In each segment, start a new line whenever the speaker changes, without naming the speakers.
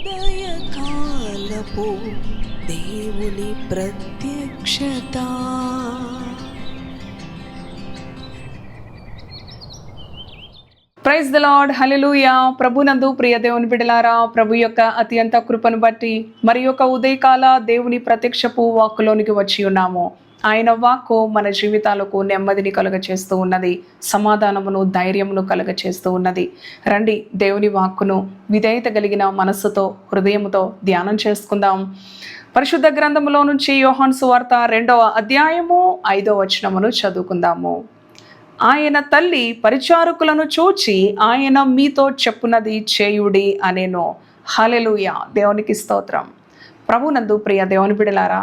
ఉదయకాలపు దేవుని ప్రత్యక్షత.
ప్రైజ్ ద లార్డ్, హల్లెలూయా. ప్రభునందు ప్రియ దేవుని బిడ్డలారా, ప్రభు యొక్క అత్యంత కృపను బట్టి మరి యొక్క ఉదయకాల దేవుని ప్రత్యక్షపు వాక్కులోనికి వచ్చి ఉన్నాము. ఆయన వాక్కు మన జీవితాలకు నెమ్మదిని కలుగచేస్తూ ఉన్నది, సమాధానమును ధైర్యమును కలుగచేస్తూ ఉన్నది. రండి, దేవుని వాక్కును విధేయత కలిగిన మనస్సుతో హృదయముతో ధ్యానం చేసుకుందాం. పరిశుద్ధ గ్రంథములో నుంచి యోహాను సువార్త 2వ అధ్యాయము 5వ వచనమును చదువుకుందాము. ఆయన తల్లి పరిచారకులను చూచి ఆయన మీతో చెప్పునది చేయుడి అనేను. హల్లెలూయా, దేవునికి స్తోత్రం. ప్రభునందు ప్రియ దేవుని బిడ్డలారా,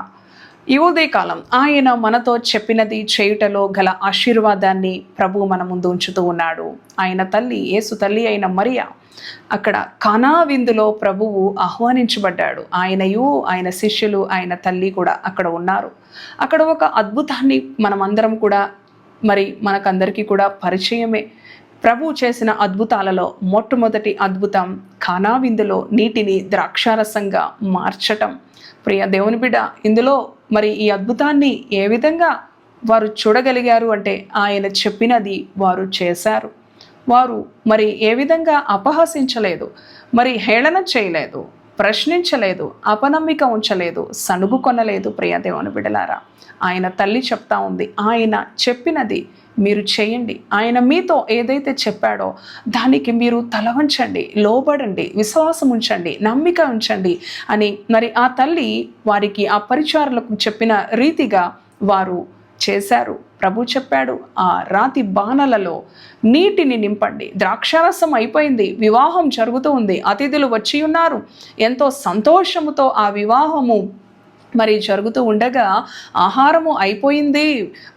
ఈ ఉదయకాలం ఆయన మనతో చెప్పినది చేయుటలో గల ఆశీర్వాదాన్ని ప్రభు మన ముందు ఉంచుతూ ఉన్నాడు. ఆయన తల్లి, యేసు తల్లి అయిన మరియా అక్కడ కానా విందులో ప్రభువు ఆహ్వానించబడ్డాడు. ఆయనయు ఆయన శిష్యులు ఆయన తల్లి కూడా అక్కడ ఉన్నారు. అక్కడ ఒక అద్భుతాన్ని మనమందరం కూడా మరి మనకందరికీ కూడా పరిచయమే. ప్రభు చేసిన అద్భుతాలలో మొట్టమొదటి అద్భుతం కానా విందులో నీటిని ద్రాక్షారసంగా మార్చటం. ప్రియ దేవుని బిడ్డ, ఇందులో మరి ఈ అద్భుతాన్ని ఏ విధంగా వారు చూడగలిగారు అంటే ఆయన చెప్పినది వారు చేశారు. వారు మరి ఏ విధంగా అపహసించలేదు, మరి హేళన చేయలేదు, ప్రశ్నించలేదు, అపనమ్మిక ఉంచలేదు, సనుగు కొనలేదు. ప్రియ దేవుని బిడ్డలారా, ఆయన తల్లి చెప్తా ఉంది, ఆయన చెప్పినది మీరు చేయండి. ఆయన మీతో ఏదైతే చెప్పాడో దానికి మీరు తల వంచండి, లోబడండి, విశ్వాసం ఉంచండి, నమ్మిక ఉంచండి అని మరి ఆ తల్లి వారికి ఆ పరిచారులకు చెప్పిన రీతిగా వారు చేశారు. ప్రభు చెప్పాడు, ఆ రాతి బాణలలో నీటిని నింపండి. ద్రాక్షారసం అయిపోయింది, వివాహం జరుగుతూ ఉంది, అతిథులు వచ్చి ఉన్నారు. ఎంతో సంతోషముతో ఆ వివాహము మరి జరుగుతూ ఉండగా ఆహారము అయిపోయింది,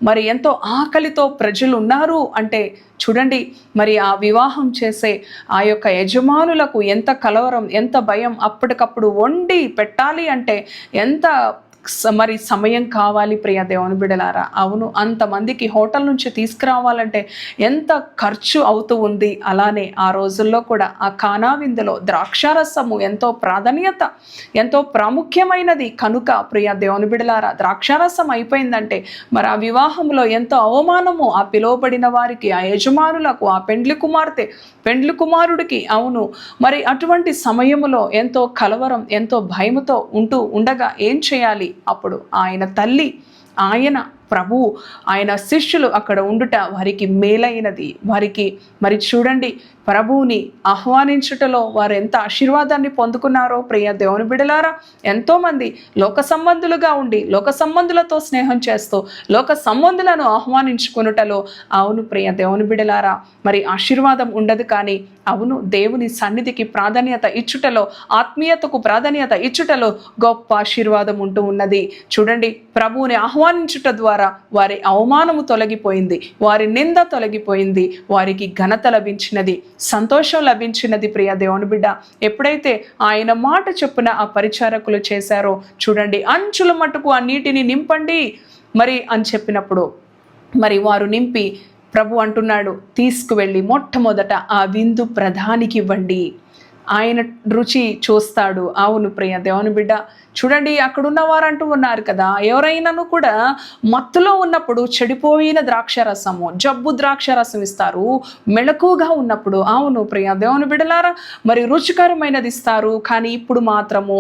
మరి ఎంతో ఆకలితో ప్రజలు ఉన్నారు అంటే చూడండి, మరి ఆ వివాహం చేసే ఆ యొక్క యజమానులకు ఎంత కలవరం, ఎంత భయం. అప్పటికప్పుడు వండి పెట్టాలి అంటే ఎంత మరి సమయం కావాలి ప్రియ దేవుని బిడ్డలారా. అవును, అంతమందికి హోటల్ నుంచి తీసుకురావాలంటే ఎంత ఖర్చు అవుతూ ఉంది. అలానే ఆ రోజుల్లో కూడా ఆ కానా విందులో ద్రాక్షారసము ఎంతో ప్రాధాన్యత, ఎంతో ప్రాముఖ్యమైనది. కనుక ప్రియ దేవుని బిడ్డలారా, ద్రాక్షారసం అయిపోయిందంటే మరి ఆ వివాహంలో ఎంతో అవమానము ఆ పిలువబడిన వారికి, ఆ యజమానులకు, ఆ పెండ్లి కుమార్తె, పెండ్లి కుమారుడికి. అవును, మరి అటువంటి సమయములో ఎంతో కలవరం, ఎంతో భయముతో ఉండగా ఏం చేయాలి? అప్పుడు ఆయన తల్లి, ఆయన ప్రభువు, ఆయన శిష్యులు అక్కడ ఉండుట వారికి మేలైనది. వారికి మరి చూడండి, ప్రభువుని ఆహ్వానించుటలో వారు ఎంత ఆశీర్వాదాన్ని పొందుకున్నారో. ప్రియ దేవుని బిడ్డలారా, ఎంతోమంది లోక సంబంధులుగా ఉండి లోక సంబంధులతో స్నేహం చేస్తూ లోక సంబంధులను ఆహ్వానించుకునుటలో, అవును ప్రియ దేవుని బిడ్డలారా, మరి ఆశీర్వాదం ఉండదు. కానీ అవును, దేవుని సన్నిధికి ప్రాధాన్యత ఇచ్చుటలో, ఆత్మీయతకు ప్రాధాన్యత ఇచ్చుటలో గొప్ప ఆశీర్వాదం ఉంటూ ఉన్నది. చూడండి, ప్రభువుని ఆహ్వానించుట ద్వారా వారి అవమానము తొలగిపోయింది, వారి నింద తొలగిపోయింది, వారికి ఘనత లభించినది, సంతోషం లభించినది. ప్రియ దేవుని బిడ్డ, ఎప్పుడైతే ఆయన మాట చొప్పున ఆ పరిచారకులు చేశారో చూడండి, అంచుల మట్టుకు ఆ నీటిని నింపండి మరి అని చెప్పినప్పుడు మరి వారు నింపి ప్రభు అంటున్నాడు, తీసుకువెళ్ళి మొట్టమొదట ఆ విందు ప్రధానికి ఇవ్వండి, ఆయన రుచి చూస్తాడు. అవును ప్రియ దేవుని బిడ్డ, చూడండి, అక్కడున్న వారు అంటూ ఉన్నారు కదా, ఎవరైనాను కూడా మత్తులో ఉన్నప్పుడు చెడిపోయిన ద్రాక్షరసము, జబ్బు ద్రాక్షరసం ఇస్తారు. మెళకుగా ఉన్నప్పుడు, అవును ప్రియ దేవుని బిడ్డలారా, మరి రుచికరమైనది ఇస్తారు. కానీ ఇప్పుడు మాత్రము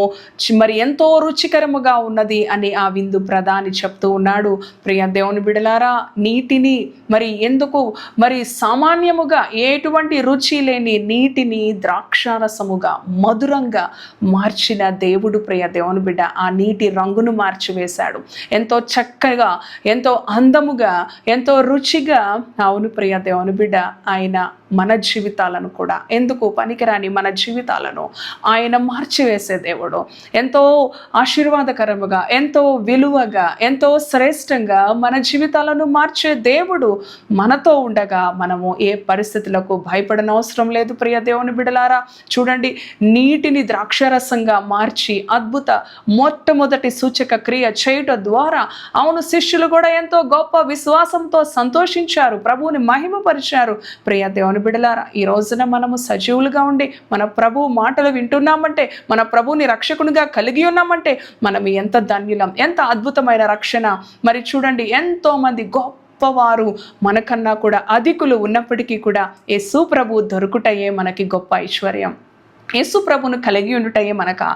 మరి ఎంతో రుచికరముగా ఉన్నది అని ఆ విందు ప్రధాని చెప్తూ ఉన్నాడు. ప్రియ దేవుని బిడ్డలారా, నీటిని మరి ఎందుకు మరి సామాన్యముగా ఎటువంటి రుచి లేని నీటిని ద్రాక్షారసముగా మధురంగా మార్చిన దేవుడు ప్రియ దేవుని బిడ్డ ఆ నీటి రంగును మార్చివేశాడు. ఎంతో చక్కగా, ఎంతో అందముగా, ఎంతో రుచిగా. అవును ప్రియ దేవుని బిడ్డ, ఆయన మన జీవితాలను కూడా, ఎందుకు పనికిరాని మన జీవితాలను ఆయన మార్చివేసే దేవుడు. ఎంతో ఆశీర్వాదకరముగా, ఎంతో విలువగా, ఎంతో శ్రేష్టంగా మన జీవితాలను మార్చే దేవుడు మనతో ఉండగా మనము ఏ పరిస్థితులకు భయపడనవసరం లేదు. ప్రియ దేవుని బిడ్డలారా, చూడండి, నీటిని ద్రాక్షరసంగా మార్చి అద్భుత మొట్టమొదటి సూచక క్రియ చేయటం ద్వారా అవును శిష్యులు కూడా ఎంతో గొప్ప విశ్వాసంతో సంతోషించారు, ప్రభువుని మహిమపరిచారు. ప్రియ దేవుని దేవుని బిడ్డలారా, ఈ రోజున మనము సజీవులుగా ఉండి మన ప్రభు మాటలు వింటున్నామంటే, మన ప్రభుని రక్షకునిగా కలిగి ఉన్నామంటే మనం ఎంత ధన్యులం, ఎంత అద్భుతమైన రక్షణ. మరి చూడండి, ఎంతో మంది గొప్పవారు మనకన్నా కూడా అధికులు ఉన్నప్పటికీ కూడా యేసు ప్రభు దొరుకుటయే మనకి గొప్ప ఐశ్వర్యం. యేసు ప్రభువుని కలిగి ఉండుటయే మనకు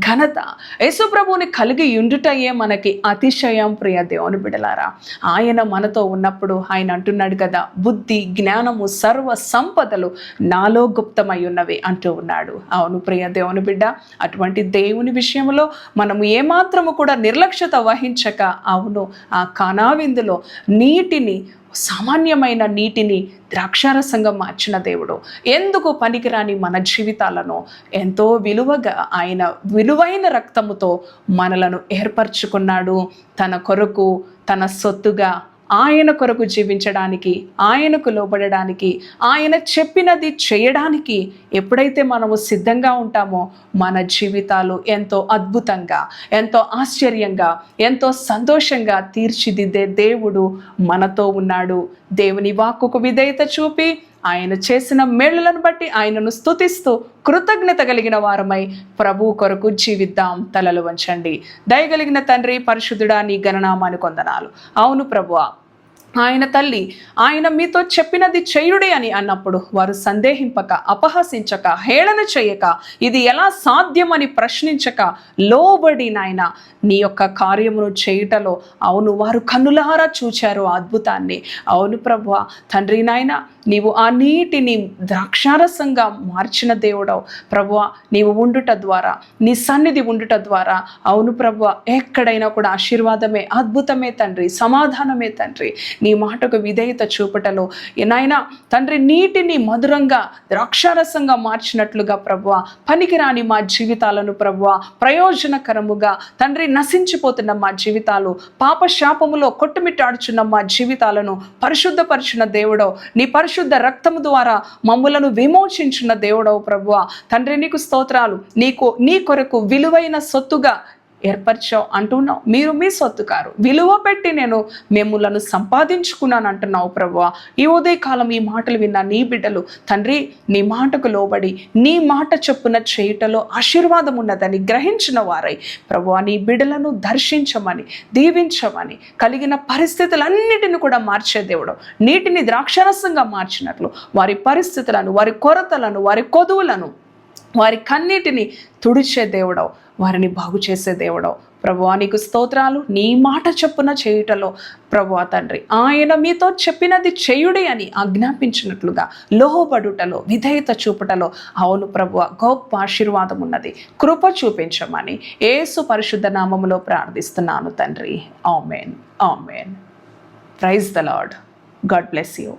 ఘనత. యేసు ప్రభువుని కలిగి ఉండుటయే మనకి అతిశయం. ప్రియ దేవుని బిడ్డలారా, ఆయన మనతో ఉన్నప్పుడు ఆయన అంటున్నాడు కదా, బుద్ధి జ్ఞానము సర్వ సంపదలు నాలో గుప్తమై ఉన్నవి అంటూ ఉన్నాడు. అవును ప్రియ దేవుని బిడ్డ, అటువంటి దేవుని విషయంలో మనము ఏమాత్రము కూడా నిర్లక్ష్యత వహించక, అవును ఆ కానా విందులో నీటిని, సామాన్యమైన నీటిని ద్రాక్షారసంగా మార్చిన దేవుడు, ఎందుకు పనికిరాని మన జీవితాలను ఎంతో విలువగా ఆయన విలువైన రక్తముతో మనలను ఏర్పరచుకున్నాడు. తన కొరకు, తన సొత్తుగా ఆయన కొరకు జీవించడానికి, ఆయనకు లోబడడానికి, ఆయన చెప్పినది చేయడానికి ఎప్పుడైతే మనము సిద్ధంగా ఉంటామో మన జీవితాలు ఎంతో అద్భుతంగా, ఎంతో ఆశ్చర్యంగా, ఎంతో సంతోషంగా తీర్చిదిద్దే దేవుడు మనతో ఉన్నాడు. దేవుని వాక్కుకు విధేయత చూపి ఆయన చేసిన మేలులను బట్టి ఆయనను స్తుతిస్తూ కృతజ్ఞత కలిగిన వారమై ప్రభు కొరకు జీవిద్దాం. తలలు వంచండి. దయగలిగిన తండ్రి, పరిశుద్ధుడా, నీ గణనామాను కొందనాలు. అవును ప్రభువా, ఆయన తల్లి ఆయన మీతో చెప్పినది చేయుడే అని అన్నప్పుడు వారు సందేహింపక, అపహసించక, హేళన చేయక, ఇది ఎలా సాధ్యమని ప్రశ్నించక, లోబడి నాయన నీ యొక్క కార్యమును చేయుటలో, అవును వారు కన్నులారా చూచారు అద్భుతాన్ని. అవును ప్రభువా, తండ్రి నాయన, నీవు ఆ నీటిని ద్రాక్షారసంగా మార్చిన దేవుడవు ప్రభువా. నీవు ఉండుట ద్వారా, నీ సన్నిధి ఉండుట ద్వారా, అవును ప్రభువా, ఎక్కడైనా కూడా ఆశీర్వాదమే, అద్భుతమే తండ్రి, సమాధానమే తండ్రి. నీ మాటకు విధేయత చూపటలో నాయనా తండ్రి, నీటిని మధురంగా ద్రాక్షారసంగా మార్చినట్లుగా ప్రభువా, పనికిరాని మా జీవితాలను ప్రభువా ప్రయోజనకరముగా తండ్రి, నశించిపోతున్న మా జీవితాలు, పాప శాపములో కొట్టుమిట్టాడుచున్న మా జీవితాలను పరిశుద్ధపరిచిన దేవుడవు, నీ పరిశుద్ధ రక్తము ద్వారా మమ్ములను విమోచించిన దేవుడవు ప్రభువా. తండ్రి, నీకు స్తోత్రాలు. నీ కొరకు విలువైన సొత్తుగా ఏర్పరిచావు అంటున్నావు. మీరు మీ సొత్తు కారు, విలువ పెట్టి నేను మిమ్ములను సంపాదించుకున్నాను అంటున్నావు ప్రభువా. ఈ ఉదయకాలం ఈ మాటలు విన్న నీ బిడ్డలు తండ్రి, నీ మాటకు లోబడి నీ మాట చొప్పున చేయుటలో ఆశీర్వాదం ఉన్నదని గ్రహించిన వారై ప్రభువా, నీ బిడ్డలను దర్శించమని, దీవించమని, కలిగిన పరిస్థితులన్నిటిని కూడా మార్చే దేవుడు, నీటిని ద్రాక్షరసంగా మార్చినట్లు వారి పరిస్థితులను, వారి కొరతలను, వారి కొదువులను, వారి కన్నీటిని తుడిచే దేవుడవు, వారిని బాగు చేసే దేవుడవు ప్రభువా. నీకు స్తోత్రాలు. నీ మాట చొప్పున చేయుటలో ప్రభువా తండ్రి, ఆయన మీతో చెప్పినది చేయుడి అని ఆజ్ఞాపించినట్లుగా లోబడుటలో, విధేయత చూపుటలో, అవును ప్రభువా, గొప్ప ఆశీర్వాదం ఉన్నది. కృప చూపించమని యేసు పరిశుద్ధ నామములో ప్రార్థిస్తున్నాను తండ్రి. Amen, amen. Praise the Lord. God bless you.